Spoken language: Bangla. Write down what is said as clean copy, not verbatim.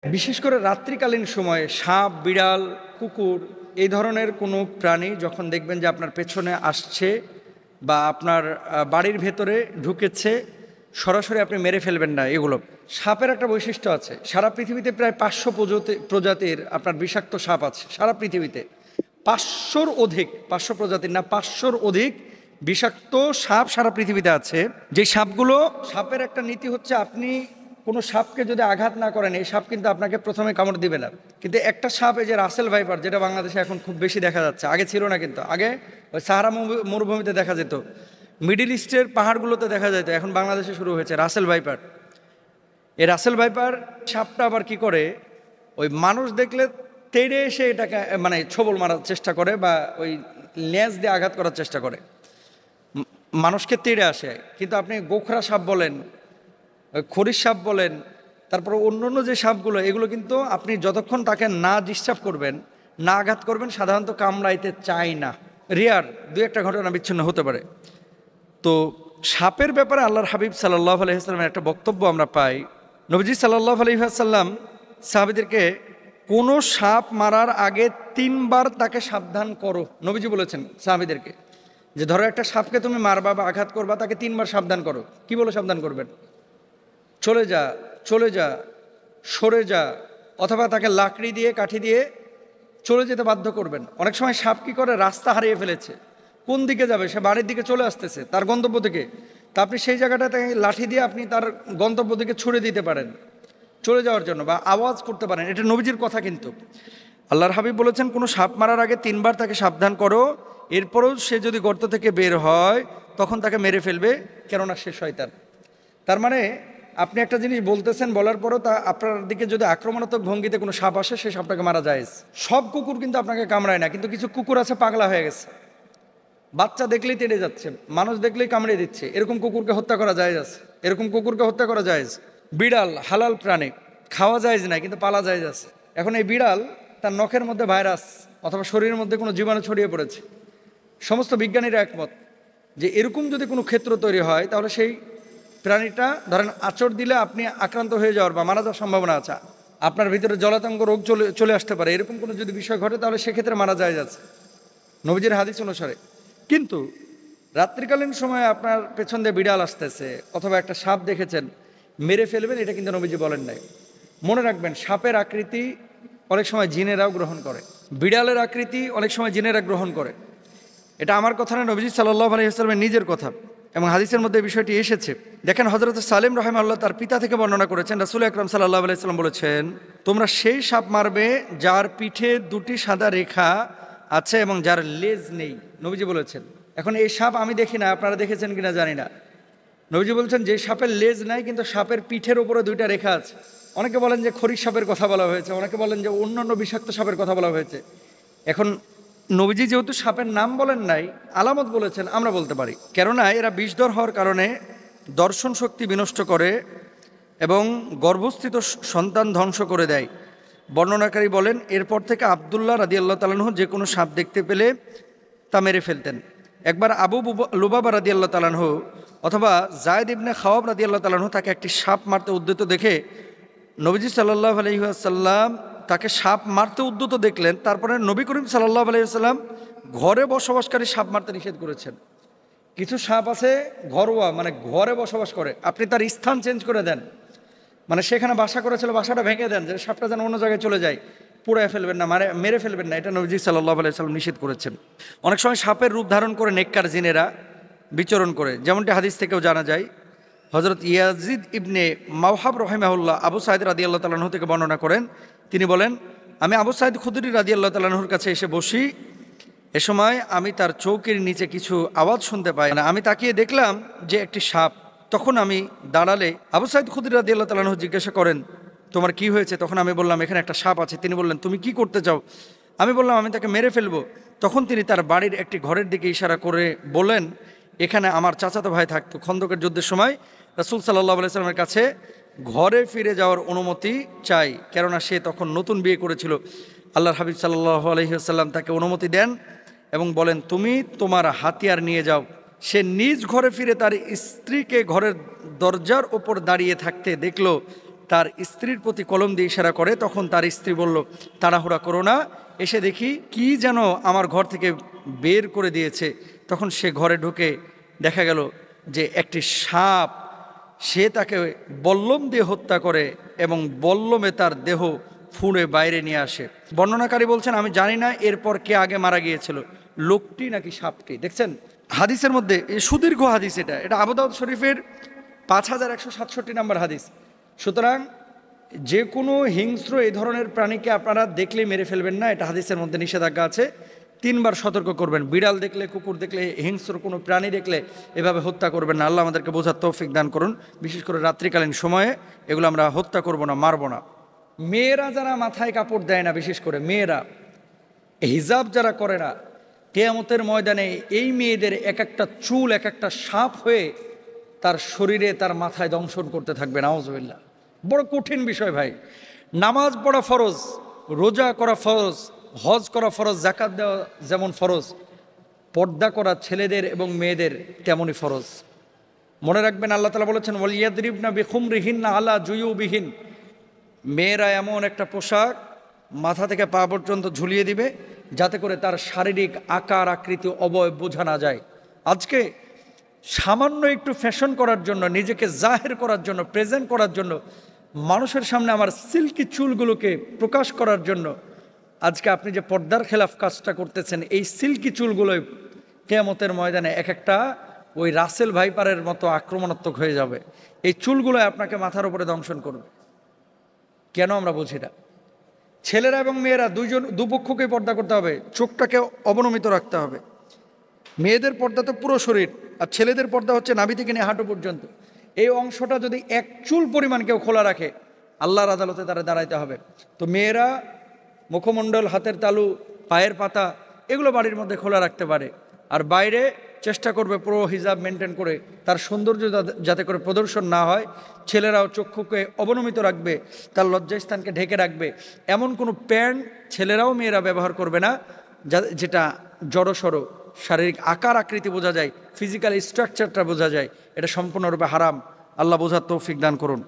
বিশেষ করে রাত্রিকালীন সময়ে সাপ, বিড়াল, কুকুর এই ধরনের কোনো প্রাণী যখন দেখবেন যে আপনার পেছনে আসছে বা আপনার বাড়ির ভেতরে ঢুকেছে, সরাসরি আপনি মেরে ফেলবেন না। এগুলো সাপের একটা বৈশিষ্ট্য আছে, সারা পৃথিবীতে প্রায় 500 প্রজাতির আপনার বিষাক্ত সাপ আছে সারা পৃথিবীতে। 500-র অধিক, 500 প্রজাতির না, 500-র অধিক বিষাক্ত সাপ সারা পৃথিবীতে আছে। যে সাপগুলো, সাপের একটা নীতি হচ্ছে, আপনি কোনো সাপকে যদি আঘাত না করেন, এই সাপ কিন্তু আপনাকে প্রথমে কামড় দিবে না। কিন্তু একটা সাপ, এই যে রাসেল ভাইপার, যেটা বাংলাদেশে এখন খুব বেশি দেখা যাচ্ছে, আগে ছিল না, কিন্তু আগে ওই সাহারা মরুভূমিতে দেখা যেত, মিডিল ইস্টের পাহাড়গুলোতে দেখা যেত, এখন বাংলাদেশে শুরু হয়েছে রাসেল ভাইপার। এই রাসেল ভাইপার সাপটা আবার কি করে, ওই মানুষ দেখলে তেড়ে এসে এটাকে মানে ছোবল মারার চেষ্টা করে বা ওই লেজ দিয়ে আঘাত করার চেষ্টা করে, মানুষকে তেড়ে আসে। কিন্তু আপনি গোখরা সাপ বলেন, খরিশ সাপ বলেন, তারপর অন্য যে সাপগুলো, এগুলো কিন্তু আপনি যতক্ষণ তাকে না ডিস্টার্ব করবেন, না আঘাত করবেন, সাধারণত কামড়াইতে চায় না। রেয়ার দু একটা ঘটনা বিচ্ছিন্ন হতে পারে। তো সাপের ব্যাপারে আল্লাহর হাবিব সাল্লাল্লাহু আলাইহি ওয়াসাল্লামের একটা বক্তব্য আমরা পাই। নবীজি সাল্লাল্লাহু আলাইহি ওয়াসাল্লাম সাহাবীদেরকে কোনো সাপ মারার আগে 3 বার তাকে সাবধান করো। নবীজি বলেছেন সাহাবীদেরকে যে ধরো একটা সাপকে তুমি মারবা বা আঘাত করবা, তাকে 3 বার সাবধান করো। কি বলে সাবধান করবেন? চলে যা, চলে যা, সরে যা, অথবা তাকে লাকড়ি দিয়ে, কাঠি দিয়ে চলে যেতে বাধ্য করবেন। অনেক সময় সাপ কি করে, রাস্তা হারিয়ে ফেলেছে, কোন দিকে যাবে, সে বাড়ির দিকে চলে আসতেছে তার গন্তব্য দিকে, তা আপনি সেই জায়গাটাতে লাঠি দিয়ে আপনি তার গন্তব্য দিকে ছুড়ে দিতে পারেন চলে যাওয়ার জন্য, বা আওয়াজ করতে পারেন। এটা নবীজির কথা। কিন্তু আল্লাহর হাবিব বলেছেন কোনো সাপ মারার আগে 3 বার তাকে সাবধান করো, এরপরও সে যদি গর্ত থেকে বের হয় তখন তাকে মেরে ফেলবে, কেননা সে শয়তান। তার মানে আপনি একটা জিনিস বলতেছেন, বলার পরও তা আপনার দিকে যদি আক্রমণাত্মক ভঙ্গিতে কোনো সাপ আসে, সে সাপটাকে মারা যায়। সব কুকুর কিন্তু আপনাকে কামড়ায় না, কিন্তু কিছু কুকুর আছে পাগলা হয়ে গেছে, বাচ্চা দেখলেই তেড়ে যাচ্ছে, মানুষ দেখলেই কামড়িয়ে দিচ্ছে, এরকম কুকুরকে হত্যা করা যায়, এরকম কুকুরকে হত্যা করা যায়। বিড়াল হালাল প্রাণী, খাওয়া যায় না, কিন্তু পালা যায় আছে। এখন এই বিড়াল, তার নখের মধ্যে ভাইরাস অথবা শরীরের মধ্যে কোনো জীবাণু ছড়িয়ে পড়েছে। সমস্ত বিজ্ঞানীরা একমত যে এরকম যদি কোনো ক্ষেত্র তৈরি হয়, তাহলে সেই প্রাণীটা ধরেন আঁচড় দিলে আপনি আক্রান্ত হয়ে যাওয়ার বা মারা যাওয়ার সম্ভাবনা আছে, আপনার ভিতরে জলাতঙ্ক রোগ চলে আসতে পারে। এরকম কোনো যদি বিষয় ঘটে, তাহলে সেক্ষেত্রে মারা যায় যাচ্ছে নবীজির হাদিস অনুসারে। কিন্তু রাত্রিকালীন সময়ে আপনার পেছন দিয়ে বিড়াল আসতেছে অথবা একটা সাপ দেখেছেন, মেরে ফেলবেন, এটা কিন্তু নবীজি বলেন নাই। মনে রাখবেন, সাপের আকৃতি অনেক সময় জিনেরাও গ্রহণ করে, বিড়ালের আকৃতি অনেক সময় জিনেরা গ্রহণ করে। এটা আমার কথা না, নবীজি সাল্লাল্লাহু আলাইহি ওয়াসাল্লামের নিজের কথা, এবং হাদিসের মধ্যে বিষয়টি এসেছে। দেখেন, হযরত সালেম রাহিমাহুল্লাহ তার পিতা থেকে বর্ণনা করেছেন, রাসূল আকরাম সাল্লাল্লাহু আলাইহি ওয়াসাল্লাম বলেছেন, তোমরা সেই সাপ মারবে যার পিঠে 2টি সাদা রেখা আছে এবং যার লেজ নেই। নবীজি বলেছেন। এখন এই সাপ আমি দেখি না, আপনারা দেখেছেন কিনা জানি না। নবীজি বলছেন যে সাপের লেজ নাই, কিন্তু সাপের পিঠের উপরে 2টা রেখা আছে। অনেকে বলেন যে খরিশ সাপের কথা বলা হয়েছে, অনেকে বলেন যে অন্যান্য বিষাক্ত সাপের কথা বলা হয়েছে। এখন নবীজি যেহেতু সাপের নাম বলেন নাই, আলামত বলেছেন, আমরা বলতে পারি, কেননা এরা বিষধর হওয়ার কারণে দর্শন শক্তি বিনষ্ট করে এবং গর্ভস্থিত সন্তান ধ্বংস করে দেয়। বর্ণনাকারী বলেন, এরপর থেকে আব্দুল্লাহ রাদিয়াল্লাহু তাআলা আনহু যে কোনো সাপ দেখতে পেলে তা মেরে ফেলতেন। একবার আবু লুবাবা রাদিয়াল্লাহু তাআলা আনহু অথবা যায়েদ ইবনে খাওয়াব রাদিয়াল্লাহু তাআলা আনহু তাকে একটি সাপ মারতে উদ্যত দেখে নবীজি সাল্লাল্লাহু আলাইহি ওয়াসাল্লাম তাকে সাপ মারতে উদ্যত দেখলেন। তারপরে নবী করিম সাল্লাল্লাহু আলাইহি ওয়াসাল্লাম ঘরে বসবাসকারী সাপ মারতে নিষেধ করেছেন। কিছু সাপ আছে ঘরোয়া, মানে ঘরে বসবাস করে, আপনি তার স্থান চেঞ্জ করে দেন, মানে সেখানে বাসা করেছিল, বাসাটা ভেঙে দেন, যে সাপটা যেন অন্য জায়গায় চলে যায়, পুড়ায় ফেলবেন না, মেরে ফেলবেন না, এটা নবীজি সাল্লাল্লাহু আলাইহি ওয়াসাল্লাম নিষেধ করেছেন। অনেক সময় সাপের রূপ ধারণ করে নেককার জিনেরা বিচরণ করে, যেমনটি হাদিস থেকেও জানা যায়। হযরত ইয়াজিদ ইবনে মাওহাব রাহিমাহুল্লাহ আবু সাঈদ রাদিয়াল্লাহু তাআলা আনহু থেকে বর্ণনা করেন, তিনি বলেন, আমি আবু সাঈদ খুদরি রাদিয়াল্লাহু তাআলা আনহুর কাছে এসে বসি, এ সময় আমি তার চৌকির নিচে কিছু আওয়াজ শুনতে পাই না। আমি তাকিয়ে দেখলাম যে একটি সাপ। তখন আমি দাঁড়ালে আবু সাঈদ খুদরি রাদিয়াল্লাহু তাআলা আনহু জিজ্ঞাসা করেন, তোমার কি হয়েছে? তখন আমি বললাম, এখানে একটা সাপ আছে। তিনি বললেন, তুমি কি করতে চাও? আমি বললাম, আমি তাকে মেরে ফেলবো। তখন তিনি তার বাড়ির একটি ঘরের দিকে ইশারা করে বলেন, এখানে আমার চাচাতো ভাই থাকতো। খন্দকের যুদ্ধের সময় রাসূল সাল্লাল্লাহু আলাইহি ওয়াসাল্লামের কাছে ঘরে ফিরে যাওয়ার অনুমতি চাই, কেননা সে তখন নতুন বিয়ে করেছিল। আল্লাহর হাবিব সাল্লাল্লাহু আলাইহি ওয়াসাল্লাম তাকে অনুমতি দেন এবং বলেন, তুমি তোমার হাতিয়ার নিয়ে যাও। সে নিজ ঘরে ফিরে তার স্ত্রীকে ঘরের দরজার ওপর দাঁড়িয়ে থাকতে দেখলো। তার স্ত্রীর প্রতি কলম দিয়ে ইশারা করে, তখন তার স্ত্রী বলল, তাড়াহুড়া করো না, এসে দেখি কি যেন আমার ঘর থেকে বের করে দিয়েছে। তখন সে ঘরে ঢুকে দেখা গেল যে একটি সাপ, সে তাকে বল্লম দিয়ে হত্যা করে এবং বল্লমে তার দেহ ফুঁড়ে বাইরে নিয়ে আসে। বর্ণনাকারী বলছেন, আমি জানি না এরপর কে আগে মারা গিয়েছিল, লোকটি নাকি সাপটি। দেখছেন হাদিসের মধ্যে সুদীর্ঘ হাদিস, এটা আবু দাউদ শরীফের 5167 নম্বর হাদিস। সুতরাং যে কোনো হিংস্র এই ধরনের প্রাণীকে আপনারা দেখলে মেরে ফেলবেন না, এটা হাদিসের মধ্যে নিষেধাজ্ঞা আছে। 3বার সতর্ক করবেন, বিড়াল দেখলে, কুকুর দেখলে, হিংস্র কোনো প্রাণী দেখলে এভাবে হত্যা করবেন না। আল্লাহ আমাদেরকে বোঝার তৌফিক দান করুন। বিশেষ করে রাত্রিকালীন সময়ে এগুলো আমরা হত্যা করব না, মারব না। মেয়েরা যারা মাথায় কাপড় দেয় না, বিশেষ করে মেয়েরা হিজাব যারা করে না, কিয়ামতের ময়দানে এই মেয়েদের এক একটা চুল এক একটা সাপ হয়ে তার শরীরে, তার মাথায় দংশন করতে থাকবে। নাউজুবিল্লাহ, বড় কঠিন বিষয় ভাই। নামাজ পড়া ফরজ, রোজা করা ফরজ, হজ করা ফরজ, যাকাত দেওয়া যেমন ফরজ, পর্দা করা ছেলেদের এবং মেয়েদের তেমনই ফরজ। মনে রাখবেন, আল্লাহ তাআলা বলেছেন, ওয়ালিয়াদরিবনা বিখুমরিহিন্না আলা জুয়ুবিহিন, মেয়েরা এমন একটা পোশাক মাথা থেকে পা পর্যন্ত ঝুলিয়ে দিবে যাতে করে তার শারীরিক আকার আকৃতি অবয়ব বোঝা না যায়। আজকে সামান্য একটু ফ্যাশন করার জন্য, নিজেকে জাহের করার জন্য, প্রেজেন্ট করার জন্য, মানুষের সামনে আমার সিল্কি চুলগুলোকে প্রকাশ করার জন্য আজকে আপনি যে পর্দার খেলাফ কাজটা করতেছেন, এই সিল্কি চুলগুলোই কিয়ামতের ময়দানে এক একটা ওই রাসেল ভাইপারের মতো আক্রমণাত্মক হয়ে যাবে। এই চুলগুলো আপনাকে মাথার উপরে দংশন করবে। কেন আমরা বুঝি না? ছেলেরা এবং মেয়েরা দুপক্ষকে পর্দা করতে হবে, চোখটাকে অবনমিত রাখতে হবে। মেয়েদের পর্দা তো পুরো শরীর, আর ছেলেদের পর্দা হচ্ছে নাভি থেকে নিয়ে হাঁটু পর্যন্ত। এই অংশটা যদি এক চুল পরিমাণ কেউ খোলা রাখে, আল্লাহর আদালতে তারা দাঁড়াইতে হবে। তো মেয়েরা মুখমণ্ডল, হাতের তালু, পায়ের পাতা এগুলো বাড়ির মধ্যে খোলা রাখতে পারে, আর বাইরে চেষ্টা করবে পুরো হিজাব মেনটেন করে, তার সৌন্দর্য যাতে করে প্রদর্শন না হয়। ছেলেরাও চক্ষুকে অবনমিত রাখবে, তার লজ্জাস্থানকে ঢেকে রাখবে। এমন কোনো প্যান্ট ছেলেরাও মেয়েরা ব্যবহার করবে না যেটা জড়সড়, শারীরিক আকার আকৃতি বোঝা যায়, ফিজিক্যাল স্ট্রাকচারটা বোঝা যায়। এটা সম্পূর্ণরূপে হারাম। আল্লাহ বোঝার তৌফিক দান করুন।